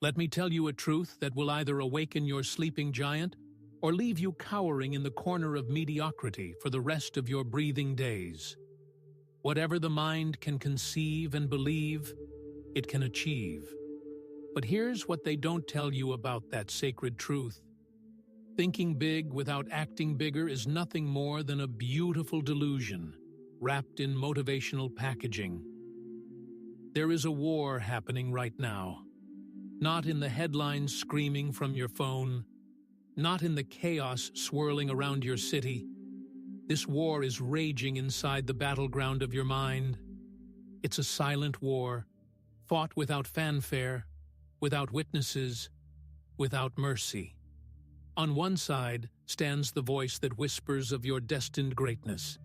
Let me tell you a truth that will either awaken your sleeping giant or leave you cowering in the corner of mediocrity for the rest of your breathing days. Whatever the mind can conceive and believe, it can achieve. But here's what they don't tell you about that sacred truth. Thinking big without acting bigger is nothing more than a beautiful delusion, wrapped in motivational packaging. There is a war happening right now. Not in the headlines screaming from your phone, not in the chaos swirling around your city. This war is raging inside the battleground of your mind. It's a silent war, fought without fanfare, without witnesses, without mercy. On one side stands the voice that whispers of your destined greatness,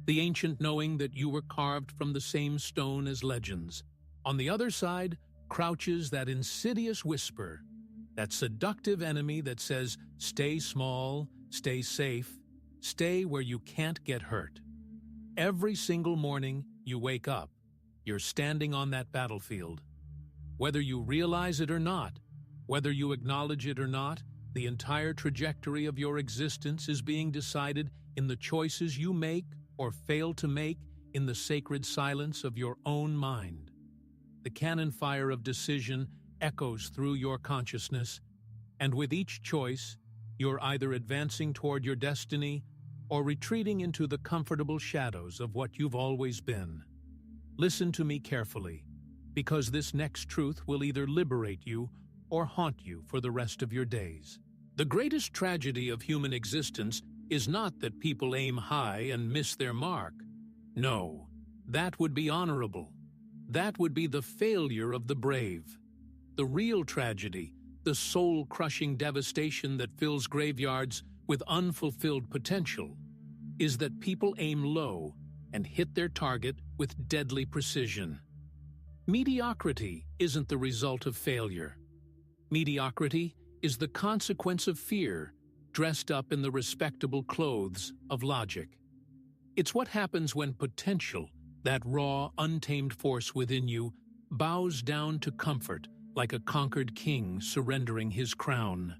the ancient knowing that you were carved from the same stone as legends. On the other side crouches that insidious whisper, that seductive enemy that says, stay small, stay safe, stay where you can't get hurt. Every single morning you wake up, you're standing on that battlefield. Whether you realize it or not, whether you acknowledge it or not, the entire trajectory of your existence is being decided in the choices you make or fail to make in the sacred silence of your own mind. The cannon fire of decision echoes through your consciousness, and with each choice, you're either advancing toward your destiny or retreating into the comfortable shadows of what you've always been. Listen to me carefully, because this next truth will either liberate you or haunt you for the rest of your days. The greatest tragedy of human existence is not that people aim high and miss their mark. No, that would be honorable. That would be the failure of the brave. The real tragedy, the soul-crushing devastation that fills graveyards with unfulfilled potential, is that people aim low and hit their target with deadly precision. Mediocrity isn't the result of failure. Mediocrity is the consequence of fear, dressed up in the respectable clothes of logic. It's what happens when potential, that raw, untamed force within you, bows down to comfort like a conquered king surrendering his crown.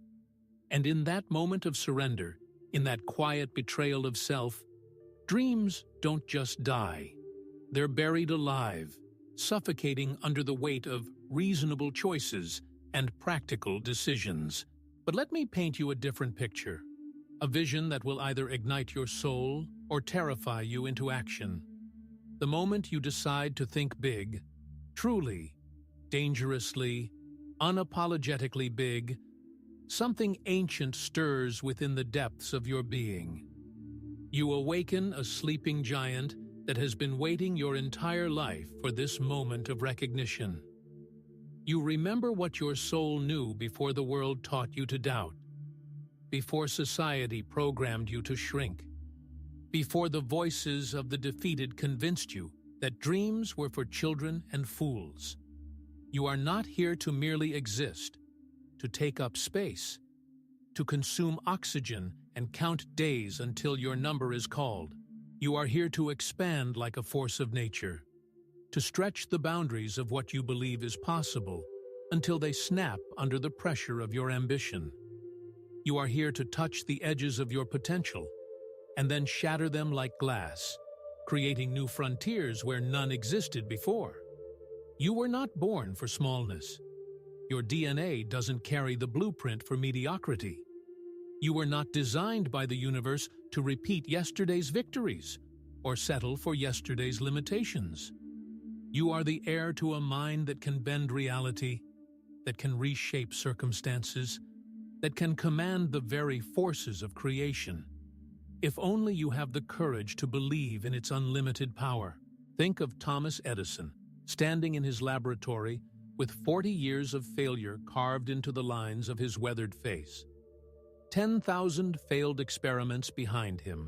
And in that moment of surrender, in that quiet betrayal of self, dreams don't just die. They're buried alive, suffocating under the weight of reasonable choices and practical decisions. But let me paint you a different picture, a vision that will either ignite your soul or terrify you into action. The moment you decide to think big, truly, dangerously, unapologetically big, something ancient stirs within the depths of your being. You awaken a sleeping giant that has been waiting your entire life for this moment of recognition. You remember what your soul knew before the world taught you to doubt, before society programmed you to shrink, before the voices of the defeated convinced you that dreams were for children and fools. You are not here to merely exist, to take up space, to consume oxygen and count days until your number is called. You are here to expand like a force of nature, to stretch the boundaries of what you believe is possible until they snap under the pressure of your ambition. You are here to touch the edges of your potential and then shatter them like glass, creating new frontiers where none existed before. You were not born for smallness. Your DNA doesn't carry the blueprint for mediocrity. You were not designed by the universe to repeat yesterday's victories or settle for yesterday's limitations. You are the heir to a mind that can bend reality, that can reshape circumstances, that can command the very forces of creation. If only you have the courage to believe in its unlimited power. Think of Thomas Edison, standing in his laboratory with 40 years of failure carved into the lines of his weathered face. 10,000 failed experiments behind him,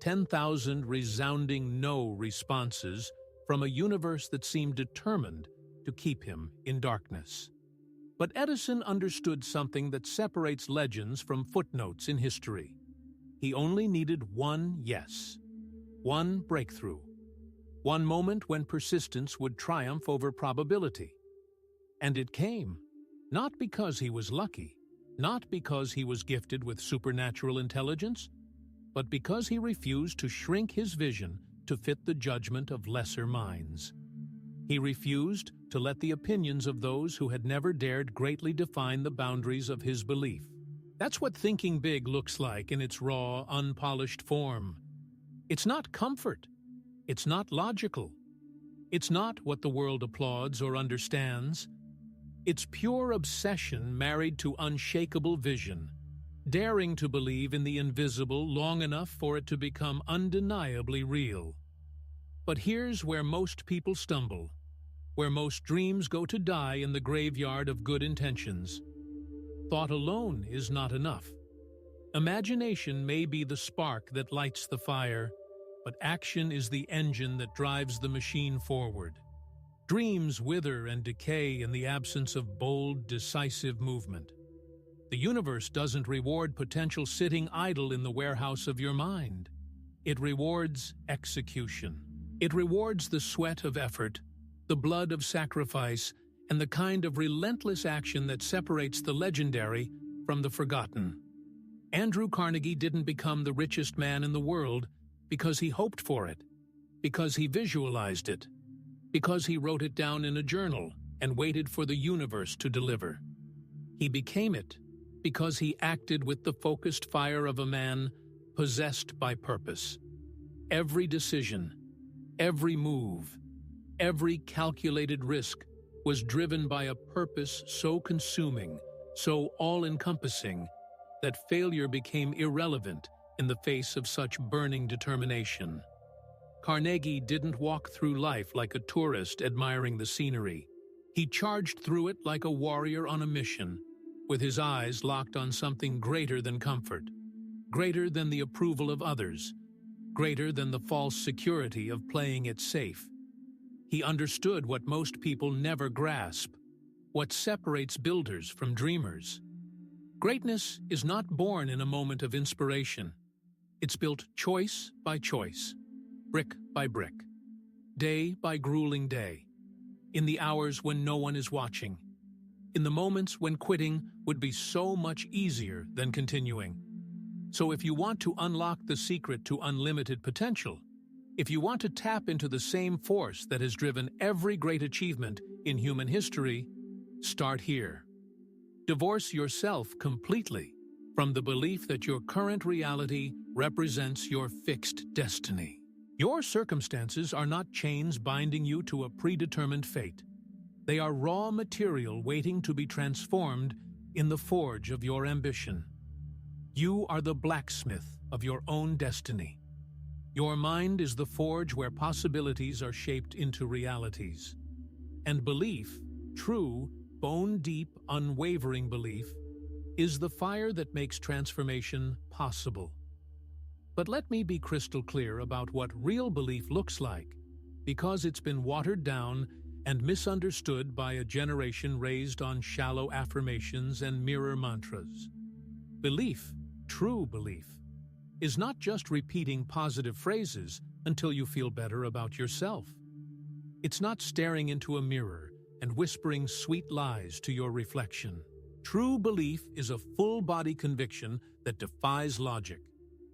10,000 resounding no responses from a universe that seemed determined to keep him in darkness. But Edison understood something that separates legends from footnotes in history. He only needed one yes, one breakthrough, one moment when persistence would triumph over probability. And it came. Not because he was lucky, not because he was gifted with supernatural intelligence, but because he refused to shrink his vision to fit the judgment of lesser minds. He refused to let the opinions of those who had never dared greatly define the boundaries of his belief. That's what thinking big looks like in its raw, unpolished form. It's not comfort. It's not logical. It's not what the world applauds or understands. It's pure obsession married to unshakable vision, daring to believe in the invisible long enough for it to become undeniably real. But here's where most people stumble, where most dreams go to die in the graveyard of good intentions. Thought alone is not enough. Imagination may be the spark that lights the fire, but action is the engine that drives the machine forward. Dreams wither and decay in the absence of bold, decisive movement. The universe doesn't reward potential sitting idle in the warehouse of your mind. It rewards execution. It rewards the sweat of effort, the blood of sacrifice, and the kind of relentless action that separates the legendary from the forgotten. Andrew Carnegie didn't become the richest man in the world because he hoped for it, because he visualized it, because he wrote it down in a journal and waited for the universe to deliver. He became it because he acted with the focused fire of a man possessed by purpose. Every decision, every move, every calculated risk was driven by a purpose so consuming, so all-encompassing, that failure became irrelevant in the face of such burning determination. Carnegie didn't walk through life like a tourist admiring the scenery. He charged through it like a warrior on a mission, with his eyes locked on something greater than comfort, greater than the approval of others, greater than the false security of playing it safe. He understood what most people never grasp, what separates builders from dreamers. Greatness is not born in a moment of inspiration. It's built choice by choice, brick by brick, day by grueling day, in the hours when no one is watching, in the moments when quitting would be so much easier than continuing. So if you want to unlock the secret to unlimited potential, if you want to tap into the same force that has driven every great achievement in human history, start here. Divorce yourself completely from the belief that your current reality represents your fixed destiny. Your circumstances are not chains binding you to a predetermined fate. They are raw material waiting to be transformed in the forge of your ambition. You are the blacksmith of your own destiny. Your mind is the forge where possibilities are shaped into realities. And belief, true, bone-deep, unwavering belief, is the fire that makes transformation possible. But let me be crystal clear about what real belief looks like, because it's been watered down and misunderstood by a generation raised on shallow affirmations and mirror mantras. Belief, true belief, is not just repeating positive phrases until you feel better about yourself. It's not staring into a mirror and whispering sweet lies to your reflection. True belief is a full-body conviction that defies logic,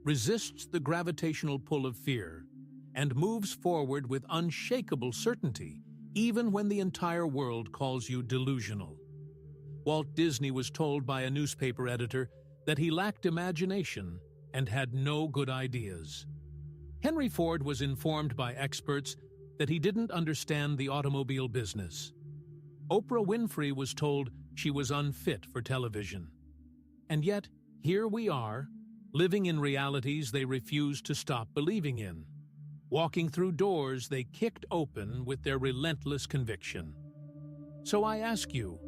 resists the gravitational pull of fear, and moves forward with unshakable certainty, even when the entire world calls you delusional. Walt Disney was told by a newspaper editor that he lacked imagination and had no good ideas. Henry Ford was informed by experts that he didn't understand the automobile business. Oprah Winfrey was told she was unfit for television. And yet, here we are, living in realities they refused to stop believing in, walking through doors they kicked open with their relentless conviction. So I ask you,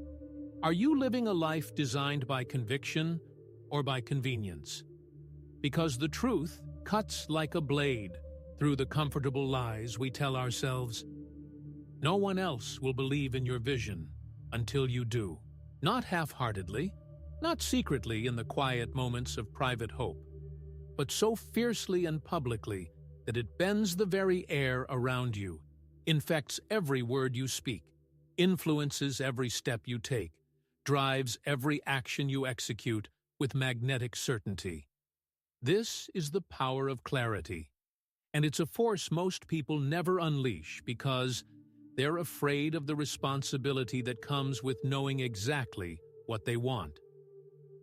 are you living a life designed by conviction or by convenience? Because the truth cuts like a blade through the comfortable lies we tell ourselves. No one else will believe in your vision until you do. Not half-heartedly, not secretly in the quiet moments of private hope, but so fiercely and publicly that it bends the very air around you, infects every word you speak, influences every step you take, drives every action you execute with magnetic certainty. This is the power of clarity, and it's a force most people never unleash because they're afraid of the responsibility that comes with knowing exactly what they want.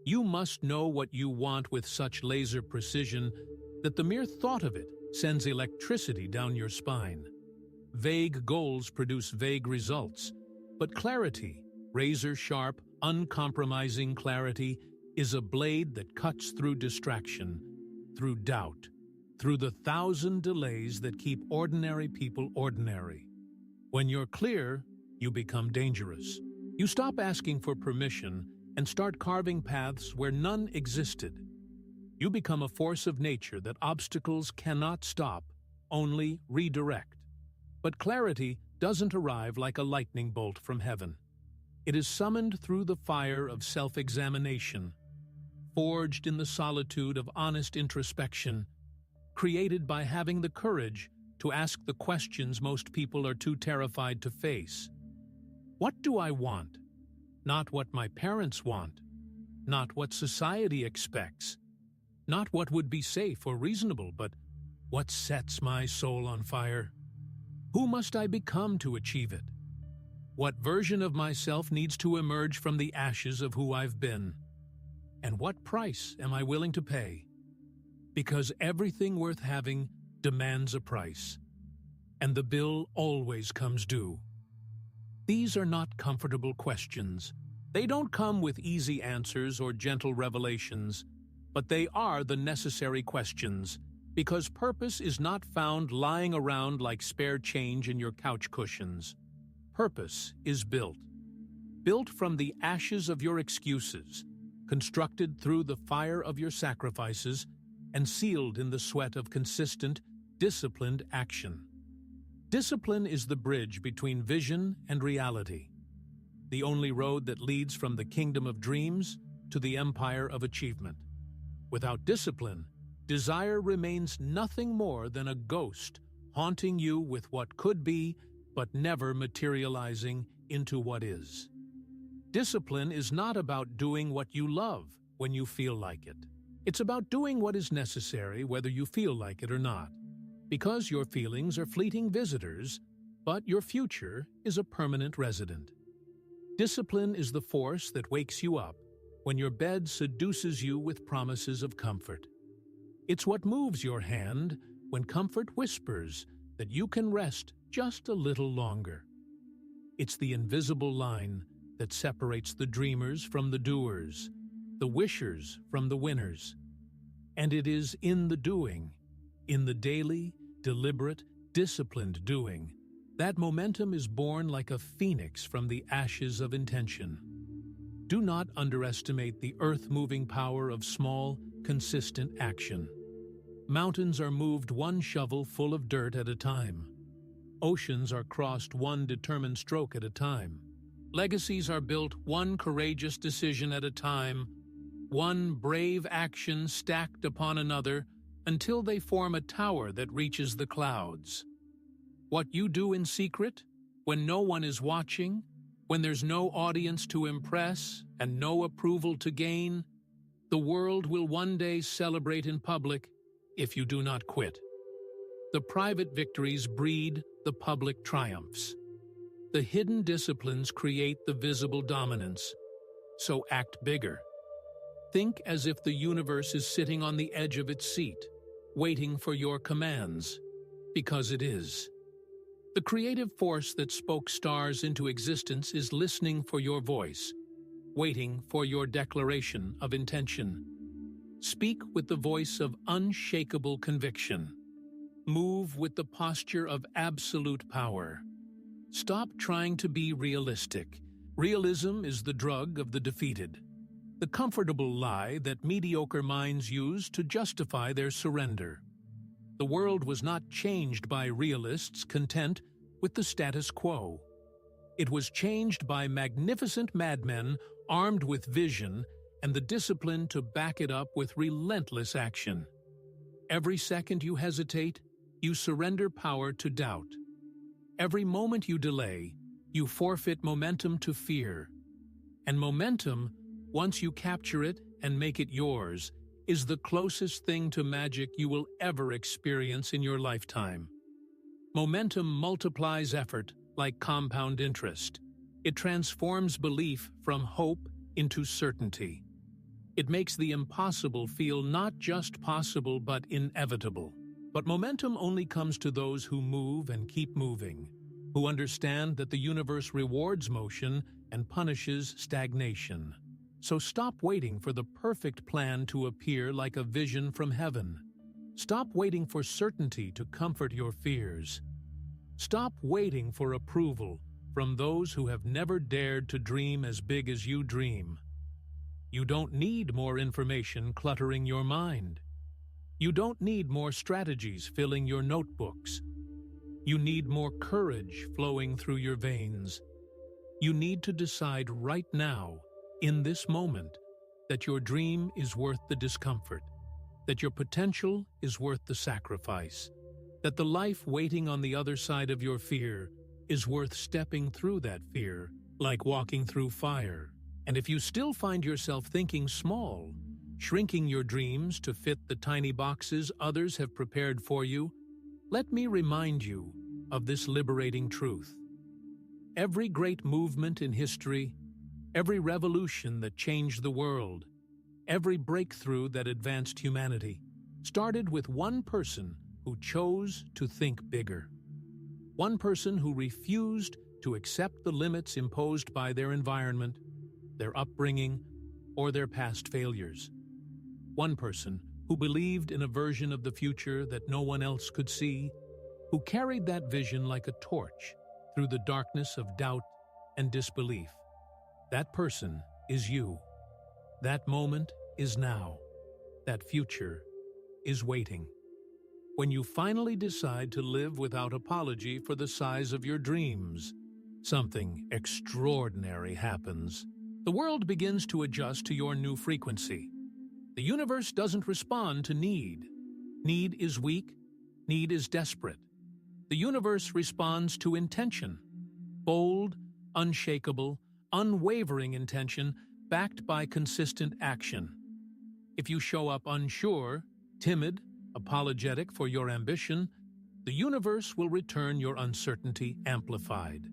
You must know what you want with such laser precision that the mere thought of it sends electricity down your spine. Vague goals produce vague results, but clarity, razor-sharp, uncompromising clarity, is a blade that cuts through distraction, through doubt, through the thousand delays that keep ordinary people ordinary. When you're clear, you become dangerous. You stop asking for permission and start carving paths where none existed. You become a force of nature that obstacles cannot stop, only redirect. But clarity doesn't arrive like a lightning bolt from heaven. It is summoned through the fire of self-examination, forged in the solitude of honest introspection, created by having the courage to ask the questions most people are too terrified to face. What do I want? Not what my parents want, not what society expects, not what would be safe or reasonable, but what sets my soul on fire. Who must I become to achieve it? What version of myself needs to emerge from the ashes of who I've been? And what price am I willing to pay? Because everything worth having demands a price, and the bill always comes due. These are not comfortable questions. They don't come with easy answers or gentle revelations, but they are the necessary questions, because purpose is not found lying around like spare change in your couch cushions. Purpose is built from the ashes of your excuses, constructed through the fire of your sacrifices, and sealed in the sweat of consistent, disciplined action. Discipline is the bridge between vision and reality, the only road that leads from the kingdom of dreams to the empire of achievement. Without discipline, desire remains nothing more than a ghost haunting you with what could be, but never materializing into what is. Discipline is not about doing what you love when you feel like it. It's about doing what is necessary whether you feel like it or not. Because your feelings are fleeting visitors, but your future is a permanent resident. Discipline is the force that wakes you up when your bed seduces you with promises of comfort. It's what moves your hand when comfort whispers that you can rest just a little longer. It's the invisible line that separates the dreamers from the doers, the wishers from the winners. And it is in the doing, in the daily, deliberate, disciplined doing, that momentum is born like a phoenix from the ashes of intention. Do not underestimate the earth-moving power of small, consistent action. Mountains are moved one shovel full of dirt at a time. Oceans are crossed one determined stroke at a time. Legacies are built one courageous decision at a time, one brave action stacked upon another until they form a tower that reaches the clouds. What you do in secret, when no one is watching, when there's no audience to impress and no approval to gain, the world will one day celebrate in public if you do not quit. The private victories breed the public triumphs. The hidden disciplines create the visible dominance. So act bigger. Think as if the universe is sitting on the edge of its seat, waiting for your commands, because it is. The creative force that spoke stars into existence is listening for your voice, waiting for your declaration of intention. Speak with the voice of unshakable conviction. Move with the posture of absolute power. Stop trying to be realistic. Realism is the drug of the defeated, the comfortable lie that mediocre minds use to justify their surrender. The world was not changed by realists content with the status quo. It was changed by magnificent madmen armed with vision and the discipline to back it up with relentless action. Every second you hesitate, you surrender power to doubt. Every moment you delay, you forfeit momentum to fear. And momentum, once you capture it and make it yours, is the closest thing to magic you will ever experience in your lifetime. Momentum multiplies effort like compound interest. It transforms belief from hope into certainty. It makes the impossible feel not just possible but inevitable. But momentum only comes to those who move and keep moving, who understand that the universe rewards motion and punishes stagnation. So stop waiting for the perfect plan to appear like a vision from heaven. Stop waiting for certainty to comfort your fears. Stop waiting for approval from those who have never dared to dream as big as you dream. You don't need more information cluttering your mind. You don't need more strategies filling your notebooks. You need more courage flowing through your veins. You need to decide right now, in this moment, that your dream is worth the discomfort, that your potential is worth the sacrifice, that the life waiting on the other side of your fear is worth stepping through that fear, like walking through fire. And if you still find yourself thinking small, shrinking your dreams to fit the tiny boxes others have prepared for you, let me remind you of this liberating truth. Every great movement in history, every revolution that changed the world, every breakthrough that advanced humanity, started with one person who chose to think bigger. One person who refused to accept the limits imposed by their environment, their upbringing, or their past failures. One person who believed in a version of the future that no one else could see, who carried that vision like a torch through the darkness of doubt and disbelief. That person is you. That moment is now. That future is waiting. When you finally decide to live without apology for the size of your dreams, something extraordinary happens. The world begins to adjust to your new frequency. The universe doesn't respond to need. Need is weak. Need is desperate. The universe responds to intention. Bold, unshakable, unwavering intention backed by consistent action. If you show up unsure, timid, apologetic for your ambition, the universe will return your uncertainty amplified.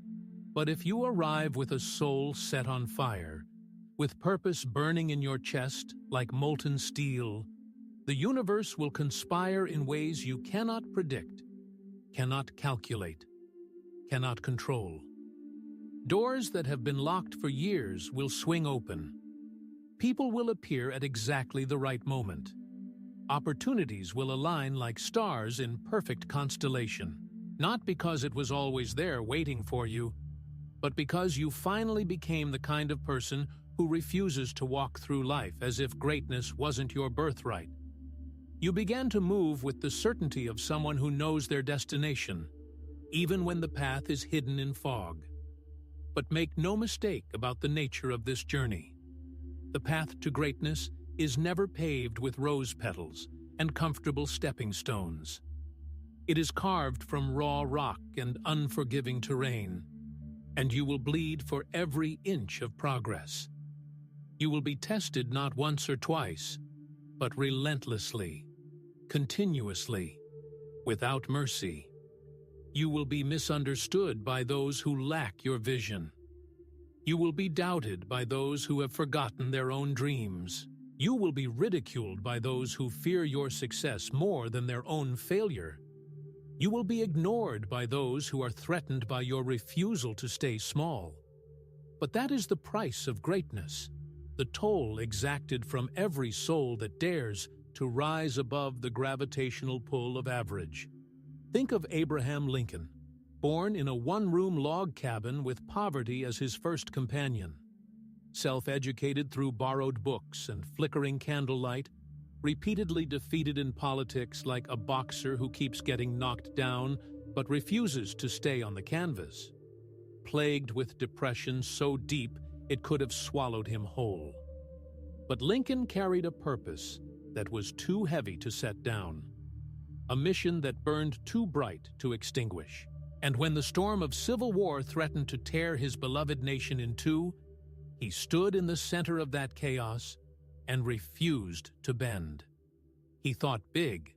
But if you arrive with a soul set on fire, with purpose burning in your chest like molten steel, the universe will conspire in ways you cannot predict, cannot calculate, cannot control. Doors that have been locked for years will swing open. People will appear at exactly the right moment. Opportunities will align like stars in perfect constellation, not because it was always there waiting for you, but because you finally became the kind of person who refuses to walk through life as if greatness wasn't your birthright. You began to move with the certainty of someone who knows their destination, even when the path is hidden in fog. But make no mistake about the nature of this journey. The path to greatness is never paved with rose petals and comfortable stepping stones. It is carved from raw rock and unforgiving terrain, and you will bleed for every inch of progress. You will be tested not once or twice, but relentlessly, continuously, without mercy. You will be misunderstood by those who lack your vision. You will be doubted by those who have forgotten their own dreams. You will be ridiculed by those who fear your success more than their own failure. You will be ignored by those who are threatened by your refusal to stay small. But that is the price of greatness, the toll exacted from every soul that dares to rise above the gravitational pull of average. Think of Abraham Lincoln, born in a one-room log cabin with poverty as his first companion. Self-educated through borrowed books and flickering candlelight, repeatedly defeated in politics like a boxer who keeps getting knocked down but refuses to stay on the canvas. Plagued with depression so deep it could have swallowed him whole. But Lincoln carried a purpose that was too heavy to set down, a mission that burned too bright to extinguish. And when the storm of civil war threatened to tear his beloved nation in two, He stood in the center of that chaos and refused to bend. He thought big,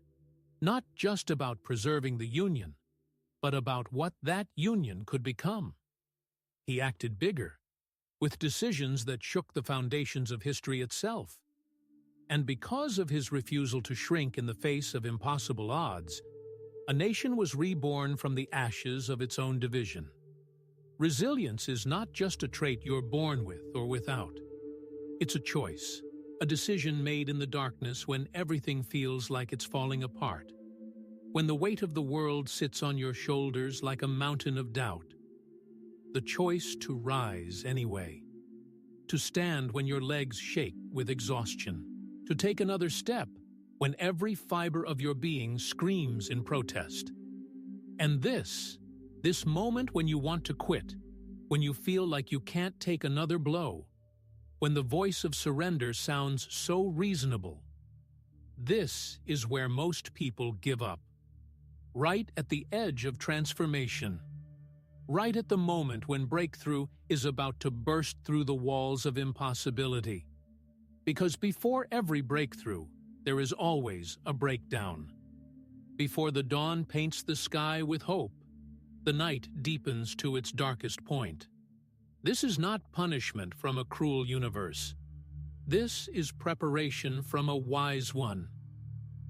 not just about preserving the Union, but about what that Union could become. He acted bigger, with decisions that shook the foundations of history itself. And because of his refusal to shrink in the face of impossible odds, a nation was reborn from the ashes of its own division. Resilience is not just a trait you're born with or without. It's a choice, a decision made in the darkness when everything feels like it's falling apart. When the weight of the world sits on your shoulders like a mountain of doubt. The choice to rise anyway. To stand when your legs shake with exhaustion. To take another step when every fiber of your being screams in protest. And this moment when you want to quit, when you feel like you can't take another blow, when the voice of surrender sounds so reasonable, this is where most people give up. Right at the edge of transformation. Right at the moment when breakthrough is about to burst through the walls of impossibility. Because before every breakthrough, there is always a breakdown. Before the dawn paints the sky with hope, the night deepens to its darkest point. This is not punishment from a cruel universe. This is preparation from a wise one.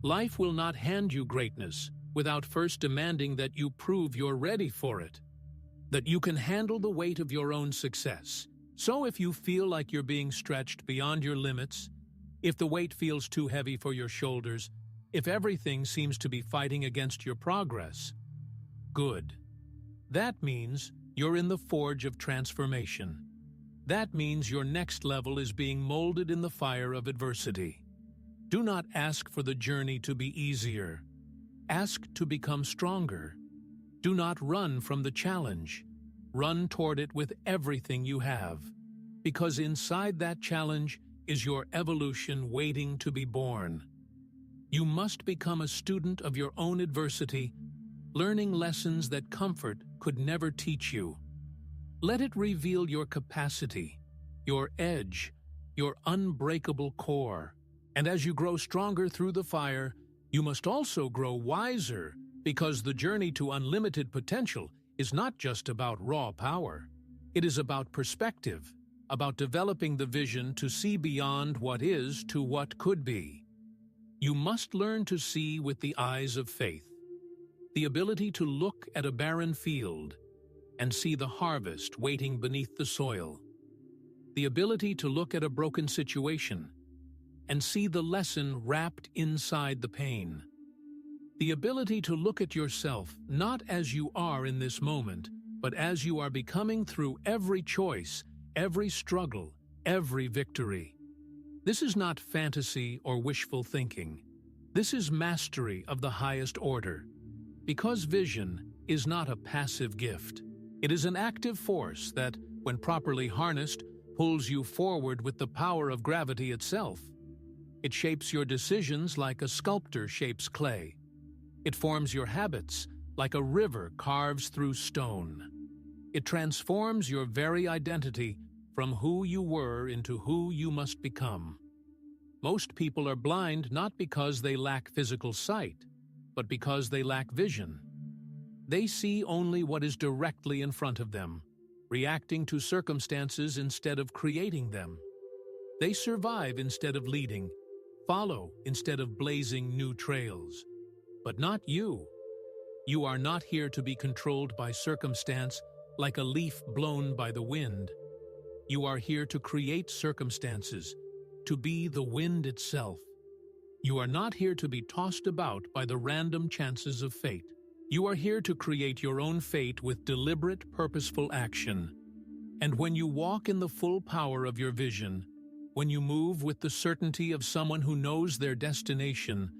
Life will not hand you greatness without first demanding that you prove you're ready for it, that you can handle the weight of your own success. So if you feel like you're being stretched beyond your limits, if the weight feels too heavy for your shoulders, if everything seems to be fighting against your progress, good. That means you're in the forge of transformation. That means your next level is being molded in the fire of adversity. Do not ask for the journey to be easier. Ask to become stronger. Do not run from the challenge. Run toward it with everything you have, because inside that challenge is your evolution waiting to be born. You must become a student of your own adversity, learning lessons that comfort could never teach you. Let it reveal your capacity, your edge, your unbreakable core. And as you grow stronger through the fire, you must also grow wiser, because the journey to unlimited potential is not just about raw power. It is about perspective, about developing the vision to see beyond what is to what could be. You must learn to see with the eyes of faith, the ability to look at a barren field and see the harvest waiting beneath the soil, the ability to look at a broken situation and see the lesson wrapped inside the pain, the ability to look at yourself not as you are in this moment, but as you are becoming through every choice, every struggle, every victory. This is not fantasy or wishful thinking. This is mastery of the highest order. Because vision is not a passive gift. It is an active force that, when properly harnessed, pulls you forward with the power of gravity itself. It shapes your decisions like a sculptor shapes clay. It forms your habits like a river carves through stone. It transforms your very identity from who you were into who you must become. Most people are blind not because they lack physical sight, but because they lack vision. They see only what is directly in front of them, reacting to circumstances instead of creating them. They survive instead of leading, follow instead of blazing new trails. But not you. You are not here to be controlled by circumstance like a leaf blown by the wind. You are here to create circumstances, to be the wind itself. You are not here to be tossed about by the random chances of fate. You are here to create your own fate with deliberate, purposeful action. And when you walk in the full power of your vision, when you move with the certainty of someone who knows their destination,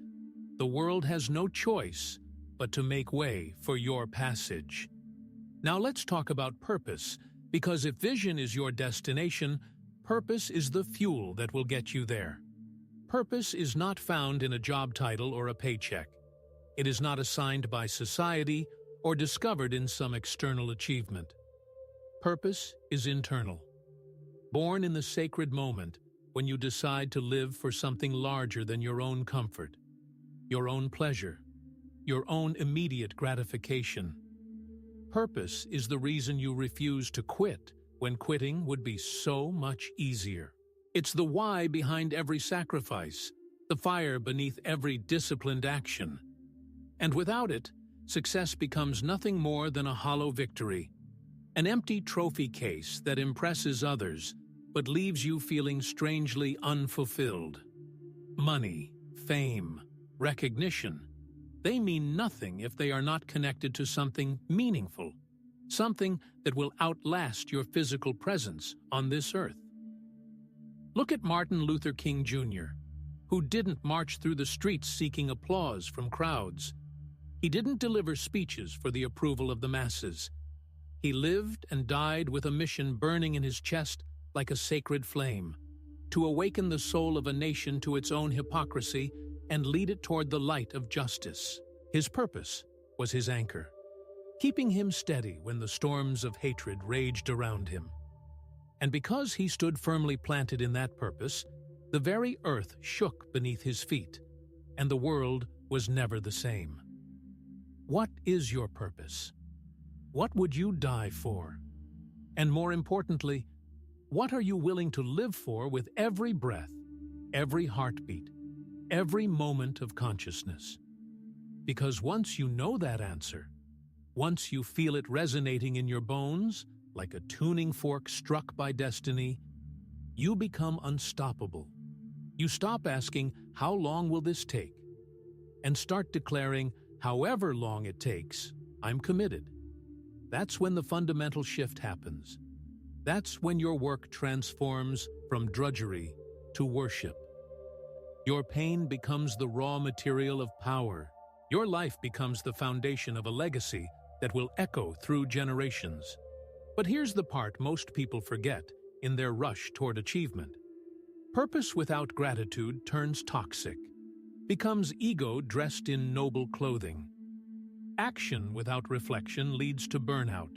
the world has no choice but to make way for your passage. Now let's talk about purpose, because if vision is your destination, purpose is the fuel that will get you there. Purpose is not found in a job title or a paycheck. It is not assigned by society or discovered in some external achievement. Purpose is internal. born in the sacred moment when you decide to live for something larger than your own comfort, your own pleasure, your own immediate gratification. Purpose is the reason you refuse to quit when quitting would be so much easier. It's the why behind every sacrifice, the fire beneath every disciplined action. And without it, success becomes nothing more than a hollow victory, an empty trophy case that impresses others but leaves you feeling strangely unfulfilled. Money, fame, recognition, they mean nothing if they are not connected to something meaningful, something that will outlast your physical presence on this earth. Look at Martin Luther King Jr., who didn't march through the streets seeking applause from crowds. He didn't deliver speeches for the approval of the masses. He lived and died with a mission burning in his chest like a sacred flame, to awaken the soul of a nation to its own hypocrisy and lead it toward the light of justice. His purpose was his anchor, keeping him steady when the storms of hatred raged around him. And because he stood firmly planted in that purpose, the very earth shook beneath his feet, and the world was never the same. What is your purpose? What would you die for? And more importantly, what are you willing to live for with every breath, every heartbeat, every moment of consciousness? Because once you know that answer, once you feel it resonating in your bones, like a tuning fork struck by destiny, you become unstoppable. You stop asking, "How long will this take?" and start declaring, "However long it takes, I'm committed." That's when the fundamental shift happens. That's when your work transforms from drudgery to worship. Your pain becomes the raw material of power. Your life becomes the foundation of a legacy that will echo through generations. But here's the part most people forget in their rush toward achievement. Purpose without gratitude turns toxic, becomes ego dressed in noble clothing. Action without reflection leads to burnout,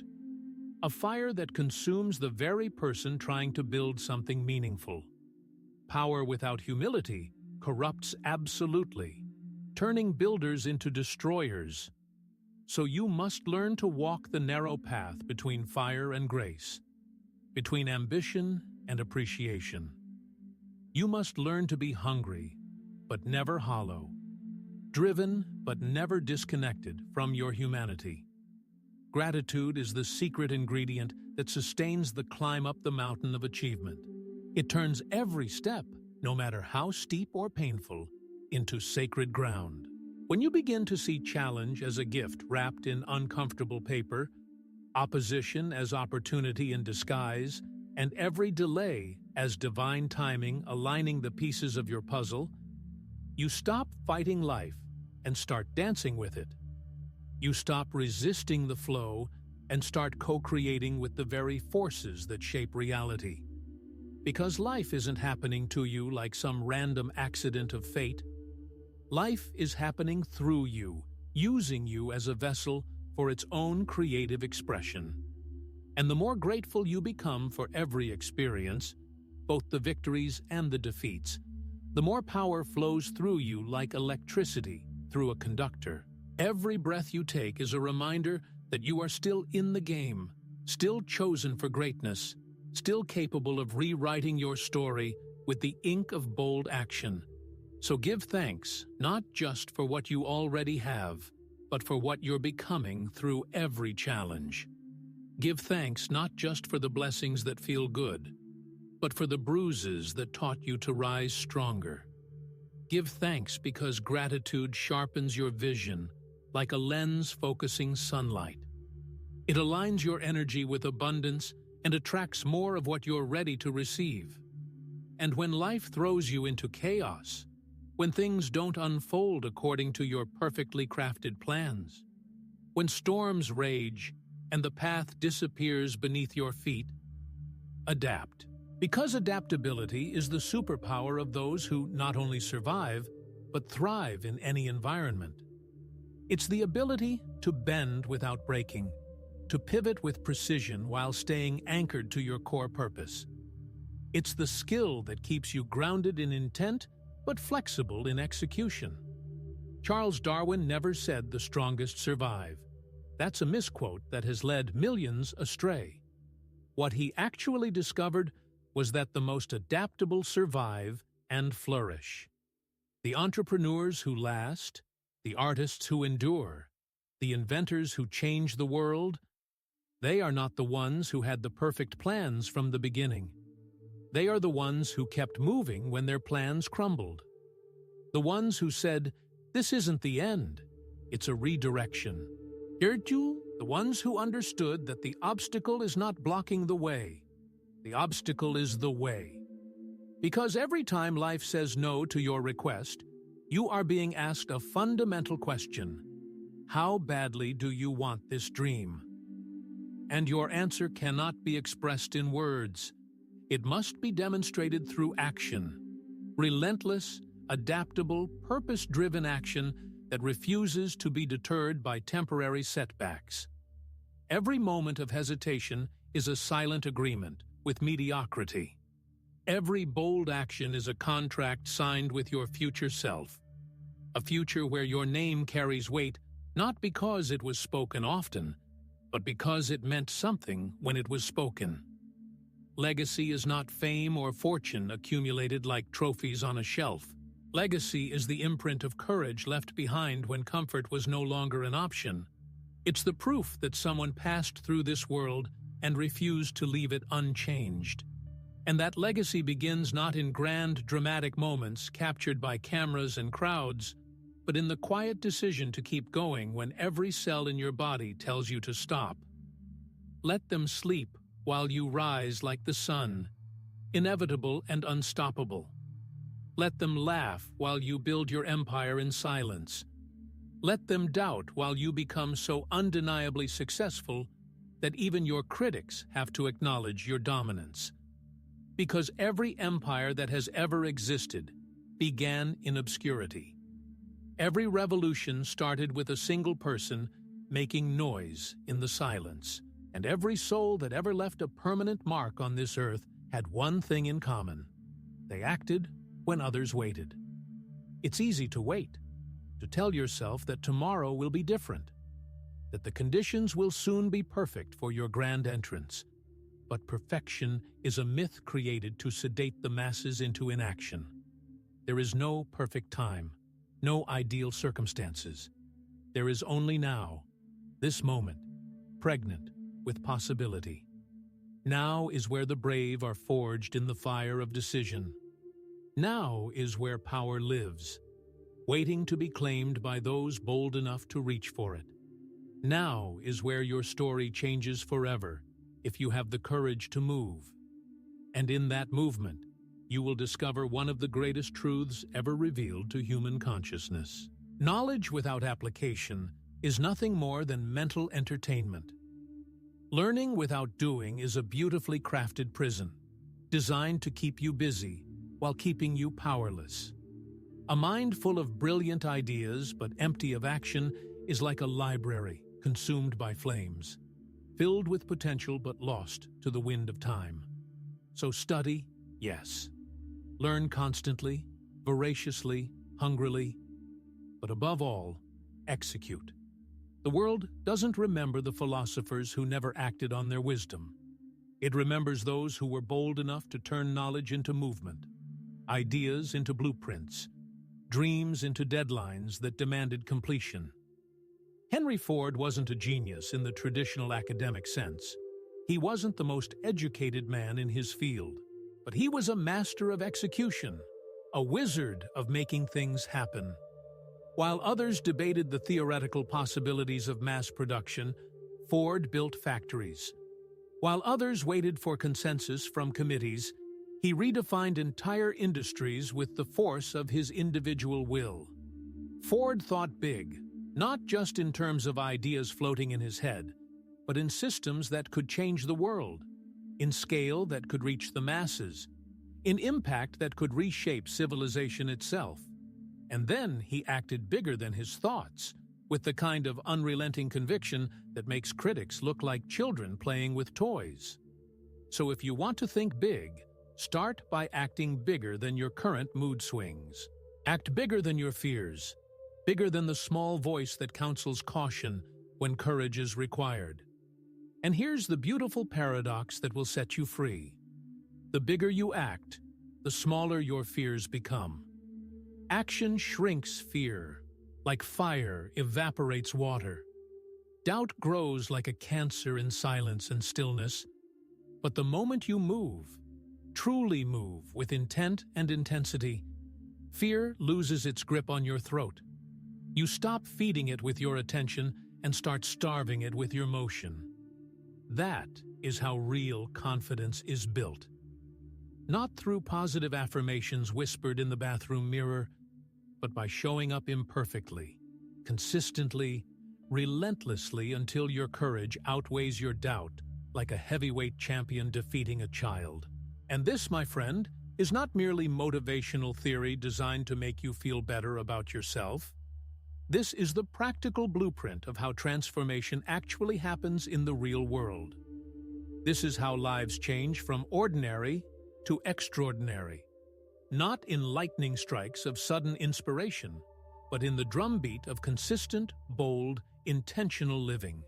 a fire that consumes the very person trying to build something meaningful. Power without humility corrupts absolutely, turning builders into destroyers. So you must learn to walk the narrow path between fire and grace, between ambition and appreciation. You must learn to be hungry, but never hollow, driven but never disconnected from your humanity. Gratitude is the secret ingredient that sustains the climb up the mountain of achievement. It turns every step, no matter how steep or painful, into sacred ground. When you begin to see challenge as a gift wrapped in uncomfortable paper, opposition as opportunity in disguise, and every delay as divine timing aligning the pieces of your puzzle, you stop fighting life and start dancing with it. You stop resisting the flow and start co-creating with the very forces that shape reality. Because life isn't happening to you like some random accident of fate. Life is happening through you, using you as a vessel for its own creative expression. And the more grateful you become for every experience, both the victories and the defeats, the more power flows through you like electricity through a conductor. Every breath you take is a reminder that you are still in the game, still chosen for greatness, still capable of rewriting your story with the ink of bold action. So give thanks, not just for what you already have, but for what you're becoming through every challenge. Give thanks not just for the blessings that feel good, but for the bruises that taught you to rise stronger. Give thanks because gratitude sharpens your vision like a lens focusing sunlight. It aligns your energy with abundance and attracts more of what you're ready to receive. And when life throws you into chaos, when things don't unfold according to your perfectly crafted plans, when storms rage and the path disappears beneath your feet, adapt. Because adaptability is the superpower of those who not only survive, but thrive in any environment. It's the ability to bend without breaking, to pivot with precision while staying anchored to your core purpose. It's the skill that keeps you grounded in intent, but flexible in execution. Charles Darwin never said the strongest survive. That's a misquote that has led millions astray. What he actually discovered was that the most adaptable survive and flourish. The entrepreneurs who last, the artists who endure, the inventors who change the world, they are not the ones who had the perfect plans from the beginning. They are the ones who kept moving when their plans crumbled. The ones who said, "This isn't the end, it's a redirection." The ones who understood that the obstacle is not blocking the way. The obstacle is the way. Because every time life says no to your request, you are being asked a fundamental question. How badly do you want this dream? And your answer cannot be expressed in words. It must be demonstrated through action. Relentless, adaptable, purpose-driven action that refuses to be deterred by temporary setbacks. Every moment of hesitation is a silent agreement with mediocrity. Every bold action is a contract signed with your future self. A future where your name carries weight not because it was spoken often, but because it meant something when it was spoken. Legacy is not fame or fortune accumulated like trophies on a shelf. Legacy is the imprint of courage left behind when comfort was no longer an option. It's the proof that someone passed through this world and refused to leave it unchanged. And that legacy begins not in grand, dramatic moments captured by cameras and crowds, but in the quiet decision to keep going when every cell in your body tells you to stop. Let them sleep while you rise like the sun, inevitable and unstoppable. Let them laugh while you build your empire in silence. Let them doubt while you become so undeniably successful that even your critics have to acknowledge your dominance. Because every empire that has ever existed began in obscurity. Every revolution started with a single person making noise in the silence. And every soul that ever left a permanent mark on this earth had one thing in common. They acted when others waited. It's easy to wait, to tell yourself that tomorrow will be different, that the conditions will soon be perfect for your grand entrance. But perfection is a myth created to sedate the masses into inaction. There is no perfect time, no ideal circumstances. There is only now, this moment, pregnant with possibility. Now is where the brave are forged in the fire of decision. Now is where power lives, waiting to be claimed by those bold enough to reach for it. Now is where your story changes forever, if you have the courage to move. And in that movement, you will discover one of the greatest truths ever revealed to human consciousness. Knowledge without application is nothing more than mental entertainment. Learning without doing is a beautifully crafted prison, designed to keep you busy while keeping you powerless. A mind full of brilliant ideas but empty of action is like a library consumed by flames, filled with potential but lost to the wind of time. So study, yes. Learn constantly, voraciously, hungrily, but above all, execute. The world doesn't remember the philosophers who never acted on their wisdom. It remembers those who were bold enough to turn knowledge into movement, ideas into blueprints, dreams into deadlines that demanded completion. Henry Ford wasn't a genius in the traditional academic sense. He wasn't the most educated man in his field, but he was a master of execution, a wizard of making things happen. While others debated the theoretical possibilities of mass production, Ford built factories. While others waited for consensus from committees, he redefined entire industries with the force of his individual will. Ford thought big, not just in terms of ideas floating in his head, but in systems that could change the world, in scale that could reach the masses, in impact that could reshape civilization itself. And then he acted bigger than his thoughts, with the kind of unrelenting conviction that makes critics look like children playing with toys. So if you want to think big, Start by acting bigger than your current mood swings. Act bigger than your fears, bigger than the small voice that counsels caution when courage is required. And here's the beautiful paradox that will set you free. The bigger you act, the smaller your fears become. Action shrinks fear, like fire evaporates water. Doubt grows like a cancer in silence and stillness. But the moment you move, truly move with intent and intensity, fear loses its grip on your throat. You stop feeding it with your attention and start starving it with your motion. That is how real confidence is built. Not through positive affirmations whispered in the bathroom mirror, but by showing up imperfectly, consistently, relentlessly until your courage outweighs your doubt, like a heavyweight champion defeating a child. And this, my friend, is not merely motivational theory designed to make you feel better about yourself. This is the practical blueprint of how transformation actually happens in the real world. This is how lives change from ordinary to extraordinary. Not in lightning strikes of sudden inspiration, but in the drumbeat of consistent, bold, intentional living.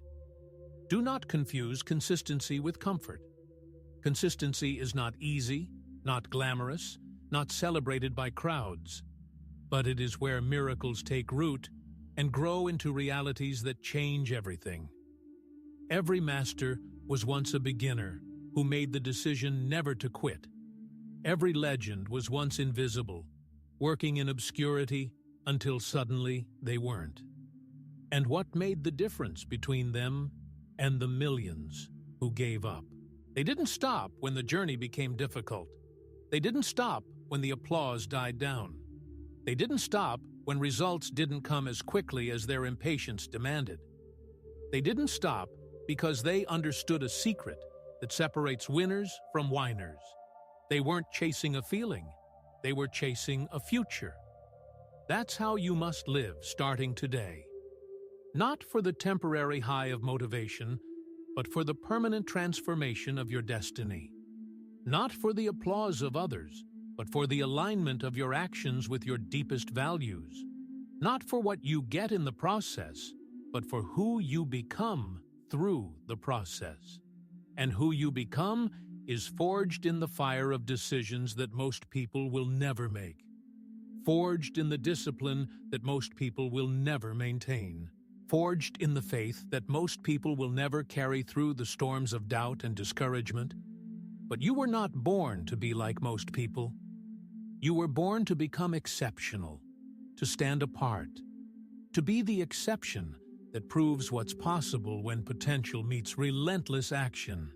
Do not confuse consistency with comfort. Consistency is not easy, not glamorous, not celebrated by crowds, but it is where miracles take root and grow into realities that change everything. Every master was once a beginner who made the decision never to quit. Every legend was once invisible, working in obscurity until suddenly they weren't. And what made the difference between them and the millions who gave up? They didn't stop when the journey became difficult. They didn't stop when the applause died down. They didn't stop when results didn't come as quickly as their impatience demanded. They didn't stop because they understood a secret that separates winners from whiners. They weren't chasing a feeling. They were chasing a future. That's how you must live starting today. Not for the temporary high of motivation, but for the permanent transformation of your destiny. Not for the applause of others, but for the alignment of your actions with your deepest values. Not for what you get in the process, but for who you become through the process. And who you become is forged in the fire of decisions that most people will never make. Forged in the discipline that most people will never maintain. Forged in the faith that most people will never carry through the storms of doubt and discouragement. But you were not born to be like most people. You were born to become exceptional, to stand apart, to be the exception that proves what's possible when potential meets relentless action.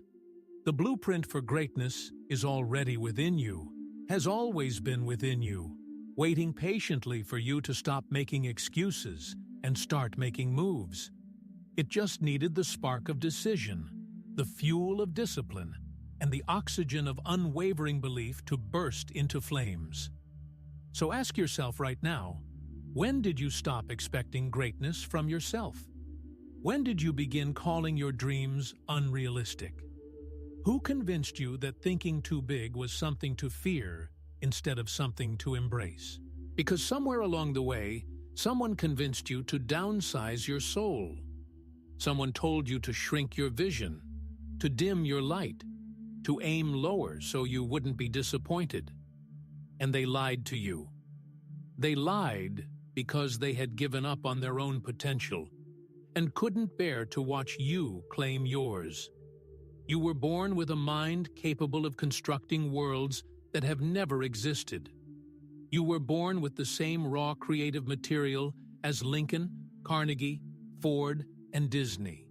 The blueprint for greatness is already within you, has always been within you, waiting patiently for you to stop making excuses and start making moves. It just needed the spark of decision, the fuel of discipline, and the oxygen of unwavering belief to burst into flames. So ask yourself right now, when did you stop expecting greatness from yourself? When did you begin calling your dreams unrealistic? Who convinced you that thinking too big was something to fear instead of something to embrace? Because somewhere along the way, someone convinced you to downsize your soul. Someone told you to shrink your vision, to dim your light, to aim lower so you wouldn't be disappointed. And they lied to you. They lied because they had given up on their own potential and couldn't bear to watch you claim yours. You were born with a mind capable of constructing worlds that have never existed. You were born with the same raw creative material as Lincoln, Carnegie, Ford, and Disney.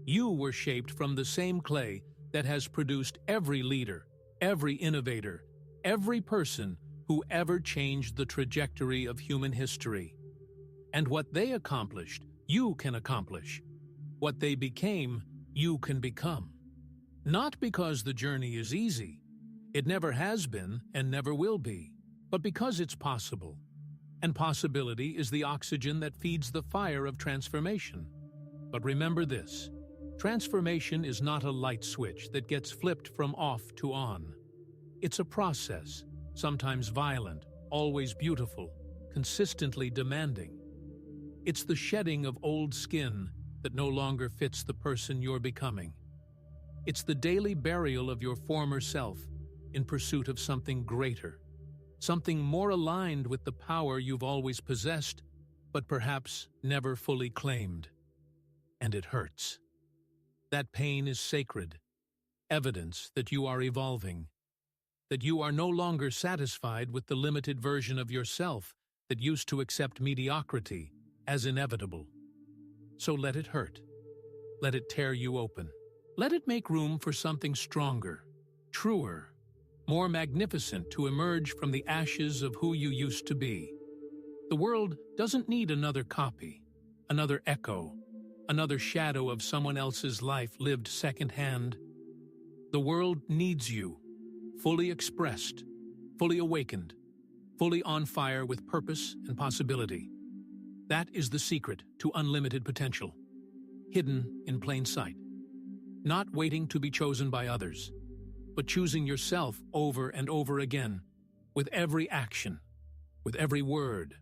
You were shaped from the same clay that has produced every leader, every innovator, every person who ever changed the trajectory of human history. And what they accomplished, you can accomplish. What they became, you can become. Not because the journey is easy. It never has been and never will be, but because it's possible. And possibility is the oxygen that feeds the fire of transformation. But remember this, transformation is not a light switch that gets flipped from off to on. It's a process, sometimes violent, always beautiful, consistently demanding. It's the shedding of old skin that no longer fits the person you're becoming. It's the daily burial of your former self in pursuit of something greater, something more aligned with the power you've always possessed, but perhaps never fully claimed. And it hurts. That pain is sacred, evidence that you are evolving, that you are no longer satisfied with the limited version of yourself that used to accept mediocrity as inevitable. So let it hurt. Let it tear you open. Let it make room for something stronger, truer, more magnificent to emerge from the ashes of who you used to be. The world doesn't need another copy, another echo, another shadow of someone else's life lived secondhand. The world needs you, fully expressed, fully awakened, fully on fire with purpose and possibility. That is the secret to unlimited potential, hidden in plain sight. Not waiting to be chosen by others, but choosing yourself over and over again, with every action, with every word,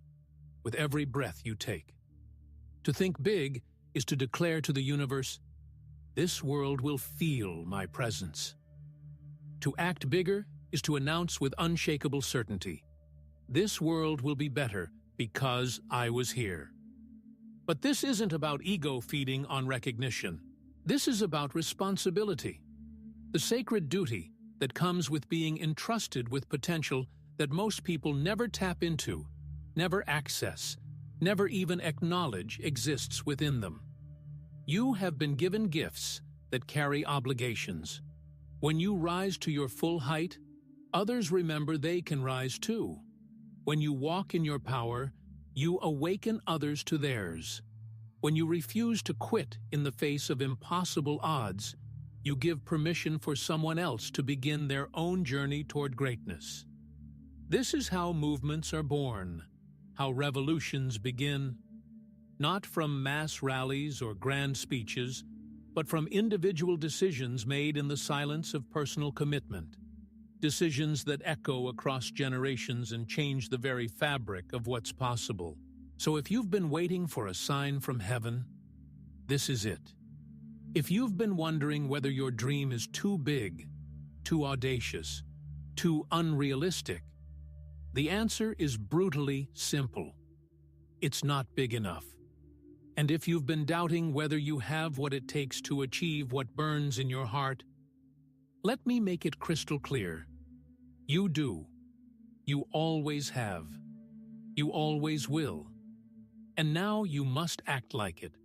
with every breath you take. To think big is to declare to the universe, "This world will feel my presence." To act bigger is to announce with unshakable certainty, "This world will be better because I was here." But this isn't about ego feeding on recognition. This is about responsibility, the sacred duty that comes with being entrusted with potential that most people never tap into, never access, never even acknowledge exists within them. You have been given gifts that carry obligations. When you rise to your full height, others remember they can rise too. When you walk in your power, you awaken others to theirs. When you refuse to quit in the face of impossible odds, you give permission for someone else to begin their own journey toward greatness. This is how movements are born, how revolutions begin, not from mass rallies or grand speeches, but from individual decisions made in the silence of personal commitment, decisions that echo across generations and change the very fabric of what's possible. So if you've been waiting for a sign from heaven, this is it. If you've been wondering whether your dream is too big, too audacious, too unrealistic, the answer is brutally simple. It's not big enough. And if you've been doubting whether you have what it takes to achieve what burns in your heart, let me make it crystal clear. You do. You always have. You always will. And now you must act like it.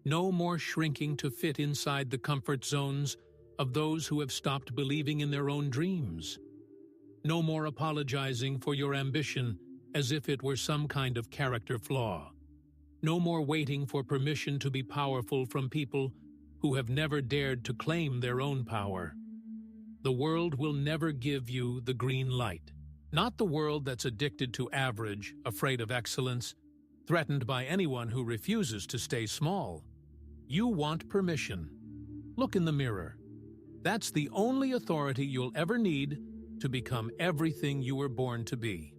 No more shrinking to fit inside the comfort zones of those who have stopped believing in their own dreams. No more apologizing for your ambition as if it were some kind of character flaw. No more waiting for permission to be powerful from people who have never dared to claim their own power. The world will never give you the green light. Not the world that's addicted to average, afraid of excellence, threatened by anyone who refuses to stay small. You want permission. Look in the mirror. That's the only authority you'll ever need to become everything you were born to be.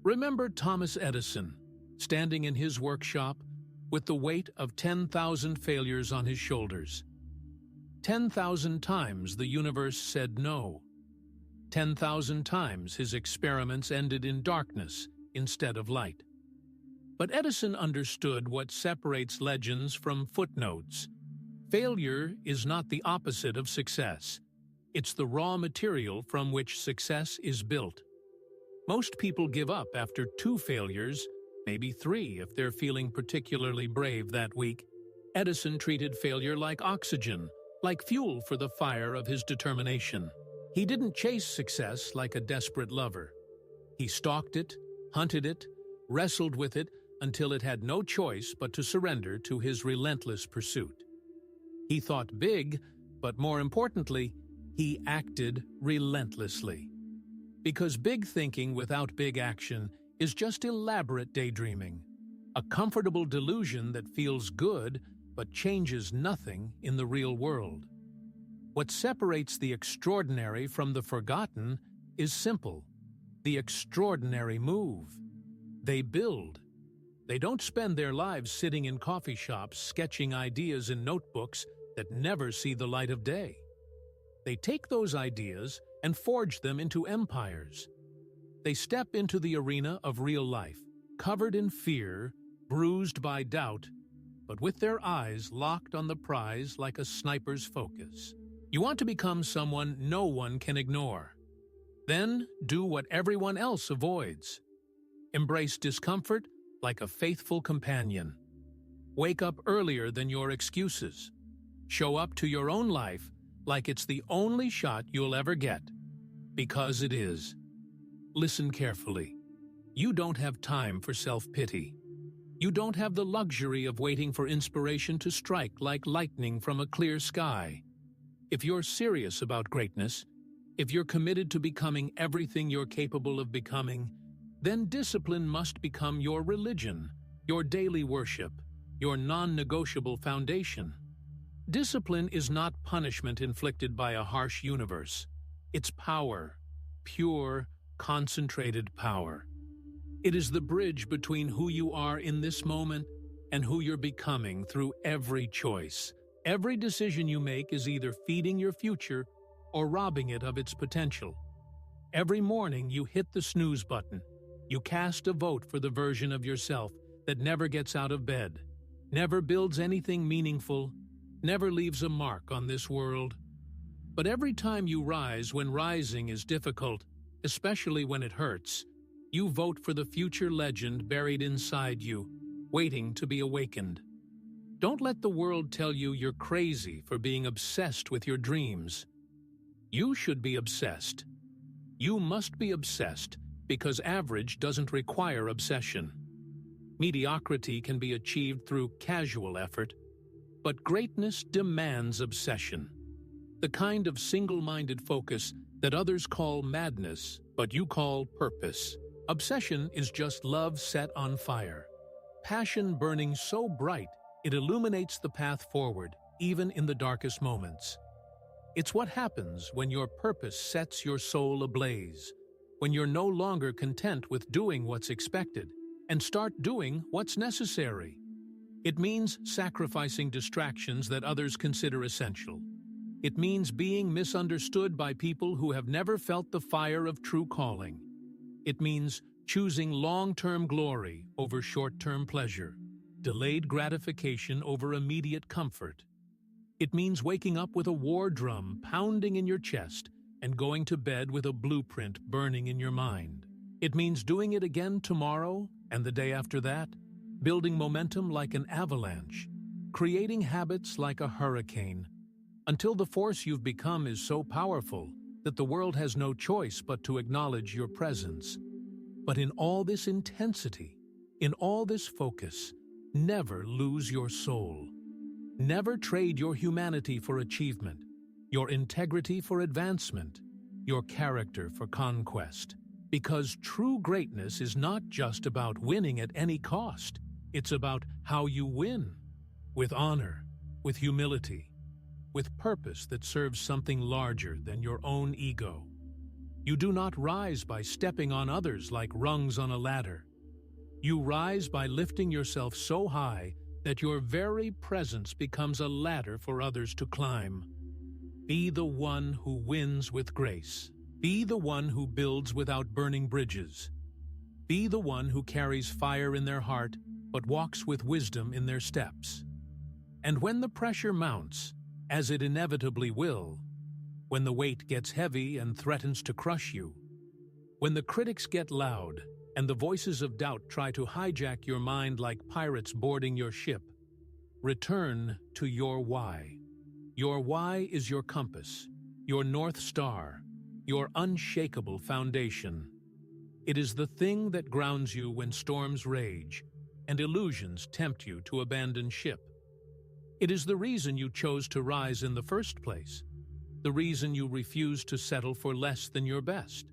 Remember Thomas Edison, standing in his workshop with the weight of 10,000 failures on his shoulders. 10,000 times the universe said no. 10,000 times his experiments ended in darkness instead of light. But Edison understood what separates legends from footnotes. Failure is not the opposite of success. It's the raw material from which success is built. Most people give up after 2 failures, maybe 3 if they're feeling particularly brave that week. Edison treated failure like oxygen, like fuel for the fire of his determination. He didn't chase success like a desperate lover. He stalked it, hunted it, wrestled with it until it had no choice but to surrender to his relentless pursuit. He thought big, but more importantly, he acted relentlessly. Because big thinking without big action is just elaborate daydreaming, a comfortable delusion that feels good but changes nothing in the real world. What separates the extraordinary from the forgotten is simple. The extraordinary move. They build. They don't spend their lives sitting in coffee shops sketching ideas in notebooks that never see the light of day. They take those ideas and forge them into empires. They step into the arena of real life, covered in fear, bruised by doubt, but with their eyes locked on the prize like a sniper's focus. You want to become someone no one can ignore. Then do what everyone else avoids. Embrace discomfort like a faithful companion. Wake up earlier than your excuses. Show up to your own life like it's the only shot you'll ever get. Because it is. Listen carefully. You don't have time for self-pity. You don't have the luxury of waiting for inspiration to strike like lightning from a clear sky. If you're serious about greatness, if you're committed to becoming everything you're capable of becoming, then discipline must become your religion, your daily worship, your non-negotiable foundation. Discipline is not punishment inflicted by a harsh universe. It's power, pure, concentrated power. It is the bridge between who you are in this moment and who you're becoming through every choice. Every decision you make is either feeding your future or robbing it of its potential. Every morning you hit the snooze button. You cast a vote for the version of yourself that never gets out of bed, never builds anything meaningful, never leaves a mark on this world. But every time you rise when rising is difficult, especially when it hurts, you vote for the future legend buried inside you, waiting to be awakened. Don't let the world tell you you're crazy for being obsessed with your dreams. You should be obsessed. You must be obsessed because average doesn't require obsession. Mediocrity can be achieved through casual effort, but greatness demands obsession. The kind of single-minded focus that others call madness, but you call purpose. Obsession is just love set on fire. Passion burning so bright, it illuminates the path forward, even in the darkest moments. It's what happens when your purpose sets your soul ablaze, when you're no longer content with doing what's expected, and start doing what's necessary. It means sacrificing distractions that others consider essential. It means being misunderstood by people who have never felt the fire of true calling. It means choosing long-term glory over short-term pleasure, delayed gratification over immediate comfort. It means waking up with a war drum pounding in your chest and going to bed with a blueprint burning in your mind. It means doing it again tomorrow and the day after that, building momentum like an avalanche, creating habits like a hurricane, until the force you've become is so powerful that the world has no choice but to acknowledge your presence. But in all this intensity, in all this focus, never lose your soul. Never trade your humanity for achievement, your integrity for advancement, your character for conquest. Because true greatness is not just about winning at any cost. It's about how you win, with honor, with humility, with purpose that serves something larger than your own ego. You do not rise by stepping on others like rungs on a ladder. You rise by lifting yourself so high that your very presence becomes a ladder for others to climb. Be the one who wins with grace. Be the one who builds without burning bridges. Be the one who carries fire in their heart but walks with wisdom in their steps. And when the pressure mounts, as it inevitably will, when the weight gets heavy and threatens to crush you, when the critics get loud and the voices of doubt try to hijack your mind like pirates boarding your ship, return to your why. Your why is your compass, your North Star, your unshakable foundation. It is the thing that grounds you when storms rage and illusions tempt you to abandon ship. It is the reason you chose to rise in the first place, the reason you refused to settle for less than your best,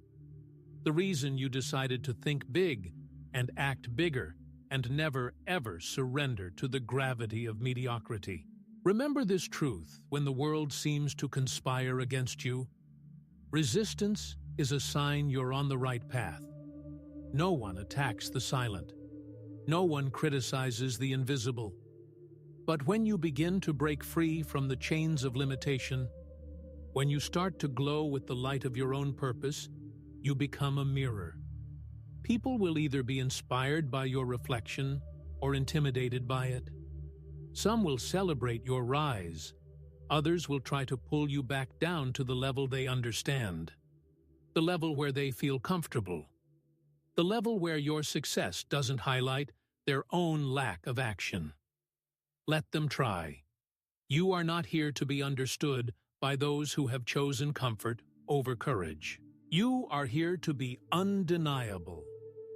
the reason you decided to think big and act bigger and never ever surrender to the gravity of mediocrity. Remember this truth when the world seems to conspire against you. Resistance is a sign you're on the right path. No one attacks the silent. No one criticizes the invisible. But when you begin to break free from the chains of limitation, when you start to glow with the light of your own purpose, you become a mirror. People will either be inspired by your reflection or intimidated by it. Some will celebrate your rise. Others will try to pull you back down to the level they understand, the level where they feel comfortable, the level where your success doesn't highlight their own lack of action. Let them try. You are not here to be understood by those who have chosen comfort over courage. You are here to be undeniable,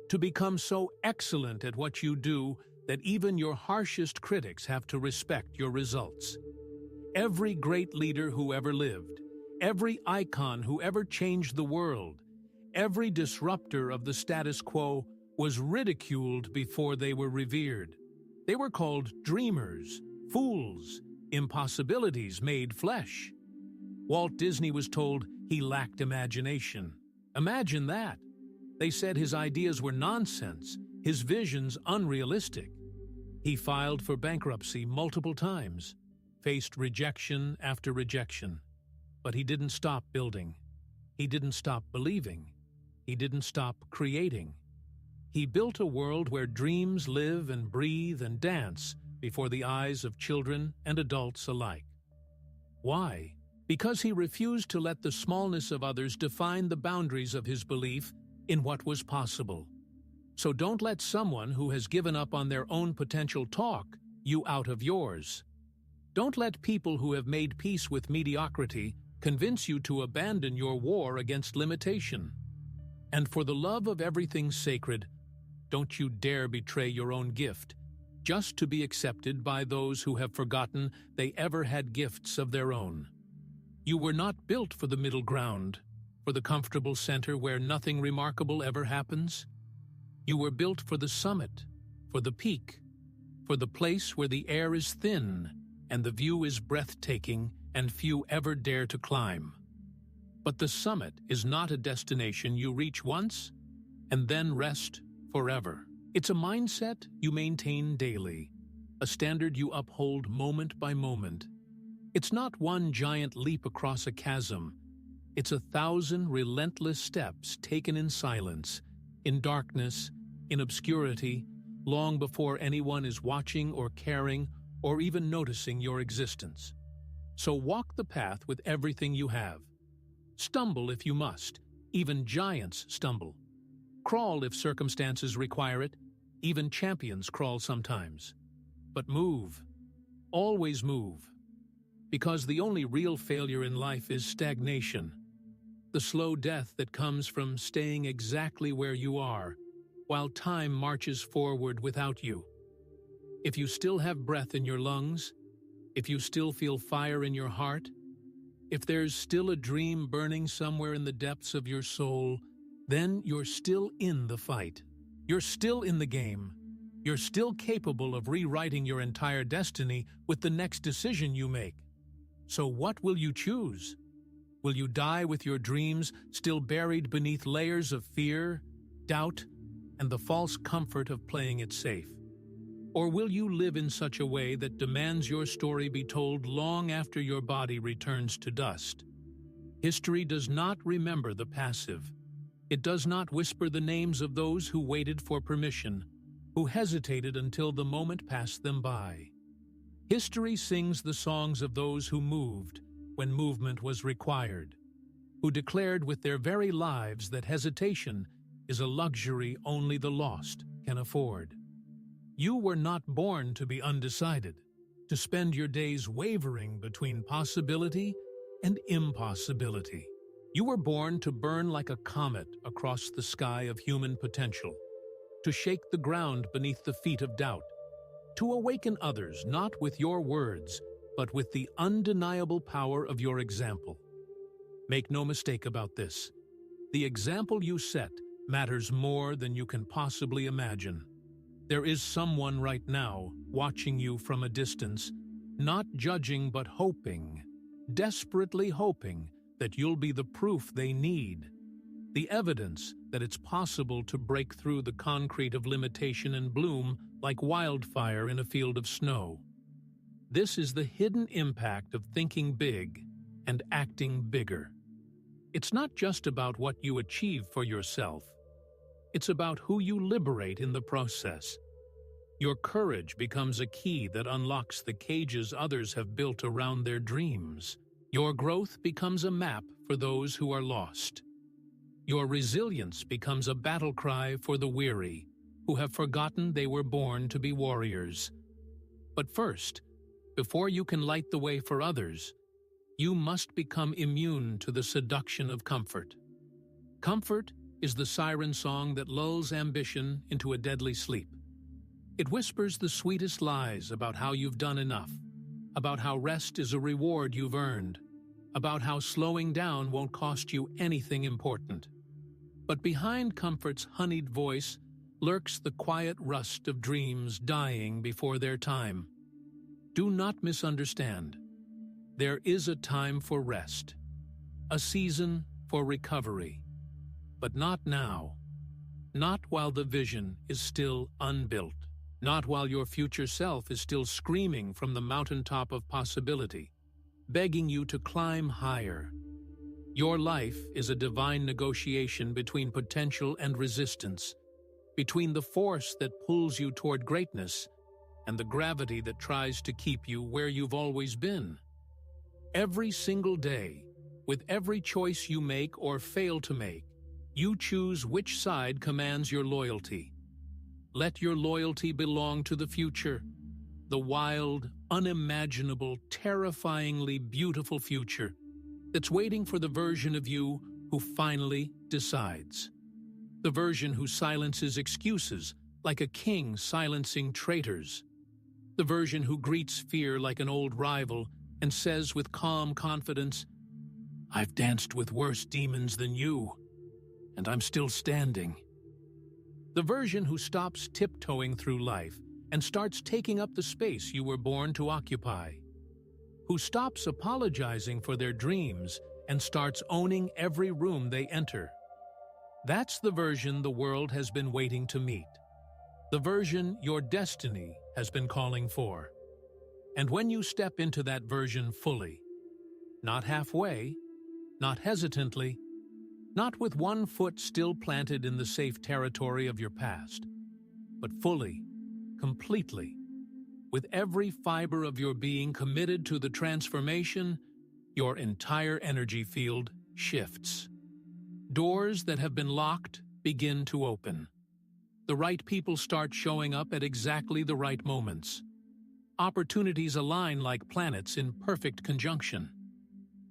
to become so excellent at what you do that even your harshest critics have to respect your results. Every great leader who ever lived, every icon who ever changed the world, every disruptor of the status quo was ridiculed before they were revered. They were called dreamers, fools, impossibilities made flesh. Walt Disney was told he lacked imagination. Imagine that. They said his ideas were nonsense, his visions unrealistic. He filed for bankruptcy multiple times, faced rejection after rejection. But he didn't stop building. He didn't stop believing. He didn't stop creating. He built a world where dreams live and breathe and dance before the eyes of children and adults alike. Why? Because he refused to let the smallness of others define the boundaries of his belief in what was possible. So don't let someone who has given up on their own potential talk you out of yours. Don't let people who have made peace with mediocrity convince you to abandon your war against limitation. And for the love of everything sacred, don't you dare betray your own gift, just to be accepted by those who have forgotten they ever had gifts of their own. You were not built for the middle ground, for the comfortable center where nothing remarkable ever happens. You were built for the summit, for the peak, for the place where the air is thin and the view is breathtaking and few ever dare to climb. But the summit is not a destination you reach once and then rest forever. It's a mindset you maintain daily, a standard you uphold moment by moment. It's not one giant leap across a chasm. It's 1,000 relentless steps taken in silence, in darkness, in obscurity, long before anyone is watching or caring or even noticing your existence. So walk the path with everything you have. Stumble if you must. Even giants stumble. Crawl if circumstances require it. Even champions crawl sometimes. But move. Always move. Because the only real failure in life is stagnation. The slow death that comes from staying exactly where you are, while time marches forward without you. If you still have breath in your lungs, if you still feel fire in your heart, if there's still a dream burning somewhere in the depths of your soul, then you're still in the fight. You're still in the game. You're still capable of rewriting your entire destiny with the next decision you make. So what will you choose? Will you die with your dreams still buried beneath layers of fear, doubt, and the false comfort of playing it safe? Or will you live in such a way that demands your story be told long after your body returns to dust? History does not remember the passive. It does not whisper the names of those who waited for permission, who hesitated until the moment passed them by. History sings the songs of those who moved when movement was required, who declared with their very lives that hesitation is a luxury only the lost can afford. You were not born to be undecided, to spend your days wavering between possibility and impossibility. You were born to burn like a comet across the sky of human potential, to shake the ground beneath the feet of doubt, to awaken others not with your words, but with the undeniable power of your example. Make no mistake about this. The example you set matters more than you can possibly imagine. There is someone right now watching you from a distance, not judging but hoping, desperately hoping that you'll be the proof they need, the evidence that it's possible to break through the concrete of limitation and bloom like wildfire in a field of snow. This is the hidden impact of thinking big and acting bigger. It's not just about what you achieve for yourself. It's about who you liberate in the process. Your courage becomes a key that unlocks the cages others have built around their dreams. Your growth becomes a map for those who are lost. Your resilience becomes a battle cry for the weary, who have forgotten they were born to be warriors. But first, before you can light the way for others, you must become immune to the seduction of comfort. Comfort is the siren song that lulls ambition into a deadly sleep. It whispers the sweetest lies about how you've done enough, about how rest is a reward you've earned, about how slowing down won't cost you anything important. But behind comfort's honeyed voice lurks the quiet rust of dreams dying before their time. Do not misunderstand. There is a time for rest, a season for recovery, but not now. Not while the vision is still unbuilt. Not while your future self is still screaming from the mountaintop of possibility, begging you to climb higher. Your life is a divine negotiation between potential and resistance, between the force that pulls you toward greatness and the gravity that tries to keep you where you've always been. Every single day, with every choice you make or fail to make, you choose which side commands your loyalty. Let your loyalty belong to the future, the wild, unimaginable, terrifyingly beautiful future that's waiting for the version of you who finally decides. The version who silences excuses like a king silencing traitors. The version who greets fear like an old rival and says with calm confidence, "I've danced with worse demons than you, and I'm still standing." The version who stops tiptoeing through life and starts taking up the space you were born to occupy. Who stops apologizing for their dreams and starts owning every room they enter. That's the version the world has been waiting to meet. The version your destiny has been calling for. And when you step into that version fully, not halfway, not hesitantly, not with one foot still planted in the safe territory of your past, but fully, completely, with every fiber of your being committed to the transformation, your entire energy field shifts. Doors that have been locked begin to open. The right people start showing up at exactly the right moments. Opportunities align like planets in perfect conjunction.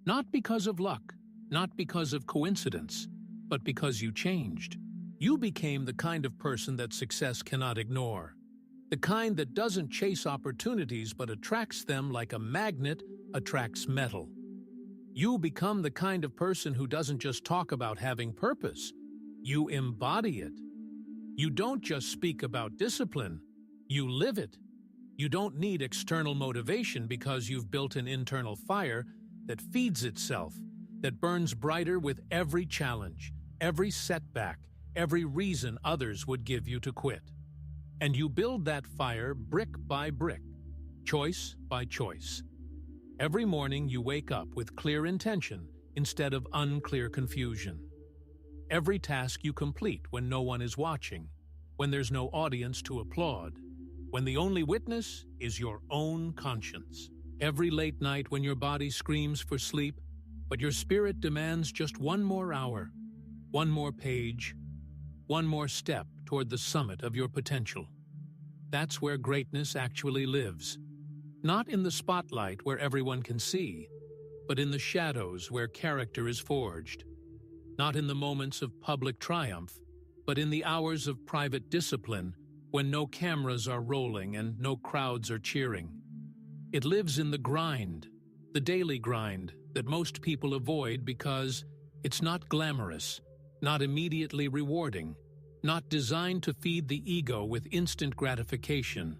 Not because of luck, not because of coincidence, but because you changed. You became the kind of person that success cannot ignore. The kind that doesn't chase opportunities but attracts them like a magnet attracts metal. You become the kind of person who doesn't just talk about having purpose, you embody it. You don't just speak about discipline, you live it. You don't need external motivation because you've built an internal fire that feeds itself, that burns brighter with every challenge, every setback, every reason others would give you to quit. And you build that fire brick by brick, choice by choice. Every morning you wake up with clear intention instead of unclear confusion. Every task you complete when no one is watching, when there's no audience to applaud, when the only witness is your own conscience. Every late night when your body screams for sleep, but your spirit demands just one more hour, one more page, one more step toward the summit of your potential. That's where greatness actually lives. Not in the spotlight where everyone can see, but in the shadows where character is forged. Not in the moments of public triumph, but in the hours of private discipline when no cameras are rolling and no crowds are cheering. It lives in the grind, the daily grind that most people avoid because it's not glamorous, not immediately rewarding, not designed to feed the ego with instant gratification,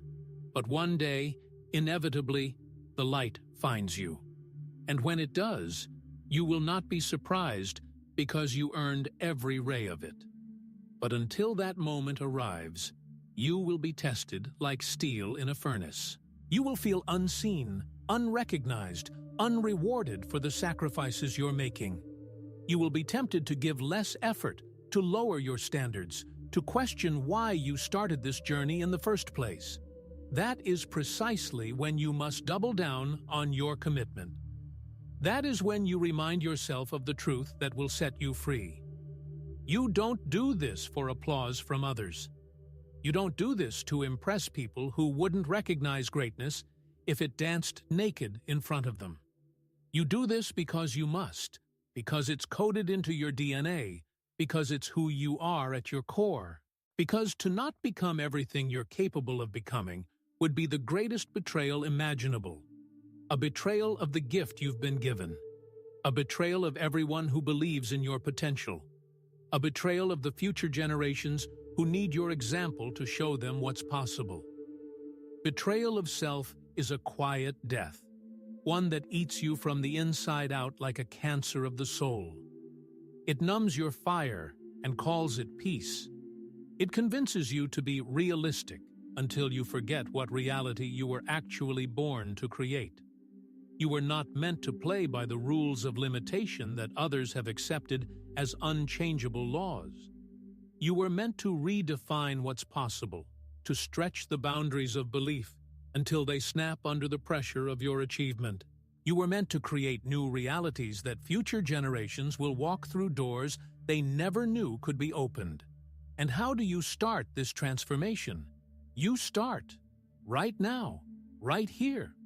but one day, inevitably, the light finds you. And when it does, you will not be surprised because you earned every ray of it. But until that moment arrives, you will be tested like steel in a furnace. You will feel unseen, unrecognized, unrewarded for the sacrifices you're making. You will be tempted to give less effort, to lower your standards, to question why you started this journey in the first place. That is precisely when you must double down on your commitment. That is when you remind yourself of the truth that will set you free. You don't do this for applause from others. You don't do this to impress people who wouldn't recognize greatness if it danced naked in front of them. You do this because you must, because it's coded into your DNA, because it's who you are at your core, because to not become everything you're capable of becoming would be the greatest betrayal imaginable. A betrayal of the gift you've been given. A betrayal of everyone who believes in your potential. A betrayal of the future generations who need your example to show them what's possible. Betrayal of self is a quiet death, one that eats you from the inside out like a cancer of the soul. It numbs your fire and calls it peace. It convinces you to be realistic until you forget what reality you were actually born to create. You were not meant to play by the rules of limitation that others have accepted as unchangeable laws. You were meant to redefine what's possible, to stretch the boundaries of belief until they snap under the pressure of your achievement. You were meant to create new realities that future generations will walk through doors they never knew could be opened. And how do you start this transformation? You start right now, right here.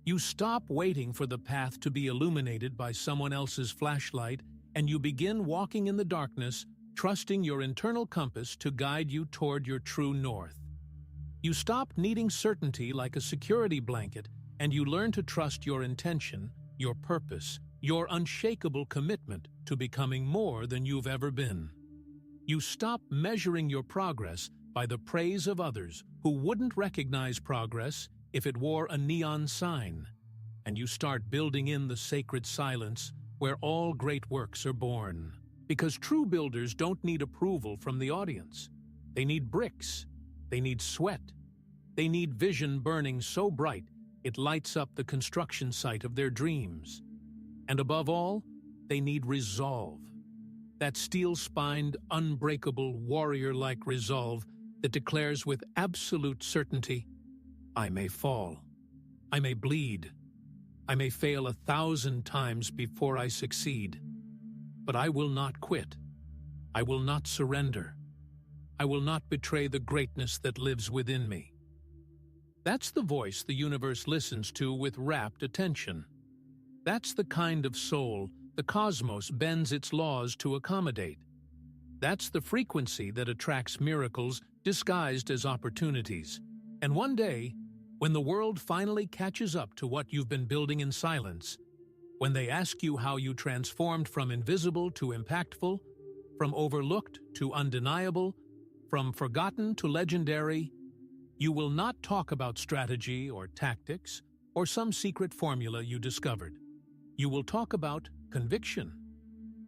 You stop waiting for the path to be illuminated by someone else's flashlight, and you begin walking in the darkness, trusting your internal compass to guide you toward your true north. You stop needing certainty like a security blanket, and you learn to trust your intention, your purpose, your unshakable commitment to becoming more than you've ever been. You stop measuring your progress by the praise of others who wouldn't recognize progress if it wore a neon sign, and you start building in the sacred silence where all great works are born. Because true builders don't need approval from the audience. They need bricks. They need sweat. They need vision burning so bright it lights up the construction site of their dreams. And above all, they need resolve. That steel-spined, unbreakable, warrior-like resolve that declares with absolute certainty, I may fall, I may bleed, I may fail 1,000 times before I succeed, but I will not quit. I will not surrender. I will not betray the greatness that lives within me. That's the voice the universe listens to with rapt attention. That's the kind of soul the cosmos bends its laws to accommodate. That's the frequency that attracts miracles disguised as opportunities. And one day, when the world finally catches up to what you've been building in silence, when they ask you how you transformed from invisible to impactful, from overlooked to undeniable, from forgotten to legendary, you will not talk about strategy or tactics or some secret formula you discovered. You will talk about conviction.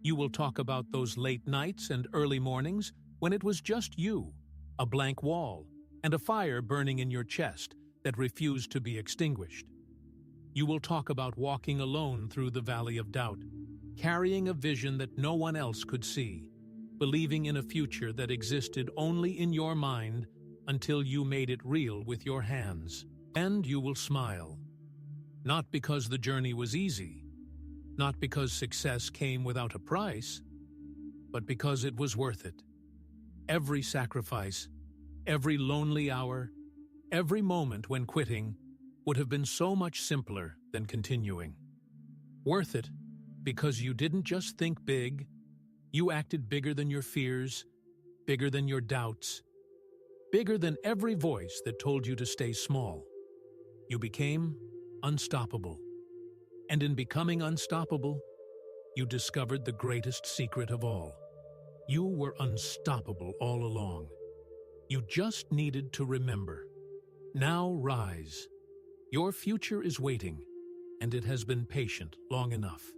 You will talk about those late nights and early mornings when it was just you, a blank wall, and a fire burning in your chest that refused to be extinguished. You will talk about walking alone through the valley of doubt, carrying a vision that no one else could see, believing in a future that existed only in your mind until you made it real with your hands. And you will smile. Not because the journey was easy, not because success came without a price, but because it was worth it. Every sacrifice, every lonely hour, every moment when quitting would have been so much simpler than continuing. Worth it because you didn't just think big, you acted bigger than your fears, bigger than your doubts, bigger than every voice that told you to stay small. You became unstoppable. And in becoming unstoppable, you discovered the greatest secret of all. You were unstoppable all along. You just needed to remember. Now rise. Your future is waiting, and it has been patient long enough.